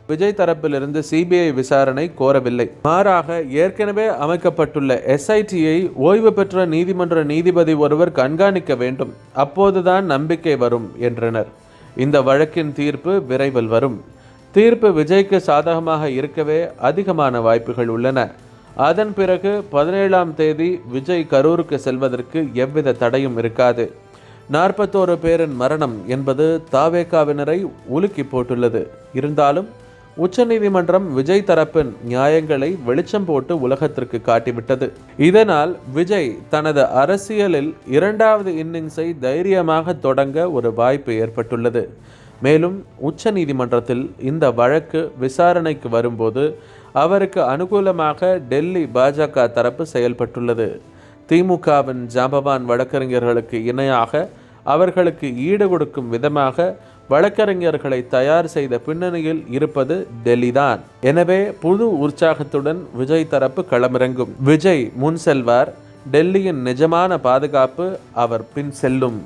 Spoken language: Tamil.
விஜய் தரப்பிலிருந்து சிபிஐ விசாரணை கோரவில்லை. மாறாக ஏற்கனவே அமைக்கப்பட்டுள்ள எஸ்ஐடியை ஓய்வு பெற்ற நீதிமன்ற நீதிபதி ஒருவர் கண்காணிக்க வேண்டும், அப்போதுதான் நம்பிக்கை வரும் என்றனர். இந்த வழக்கின் தீர்ப்பு விரைவில் வரும். தீர்ப்பு விஜய்க்கு சாதகமாக இருக்கவே அதிகமான வாய்ப்புகள் உள்ளன. அதன் பிறகு 17ஆம் தேதி விஜய் கரூருக்கு செல்வதற்கு எவ்வித தடையும் இருக்காது. 41 பேரின் மரணம் என்பது தாவேகாவினரை உலுக்கி போட்டுள்ளது. இருந்தாலும் உச்சநீதிமன்றம் விஜய் தரப்பின் நியாயங்களை வெளிச்சம் போட்டு உலகத்திற்கு காட்டிவிட்டது. இதனால் விஜய் தனது அரசியலில் 2வது இன்னிங்ஸை தைரியமாக தொடங்க ஒரு வாய்ப்பு ஏற்பட்டுள்ளது. மேலும் உச்சநீதிமன்றத்தில் இந்த வழக்கு விசாரணைக்கு வரும்போது அவருக்கு அனுகூலமாக டெல்லி பாஜக தரப்பு செயல்பட்டுள்ளது. திமுகவின் ஜாம்பவான் வழக்கறிஞர்களுக்கு இணையாக அவர்களுக்கு ஈடு கொடுக்கும் விதமாக வழக்கறிஞர்களை தயார் செய்த பின்னணியில் இருப்பது டெல்லி தான். எனவே புது உற்சாகத்துடன் விஜய் தரப்பு களமிறங்கும். விஜய் முன் செல்வார். டெல்லியின் நிஜமான பாதுகாப்பு அவர் பின் செல்லும்.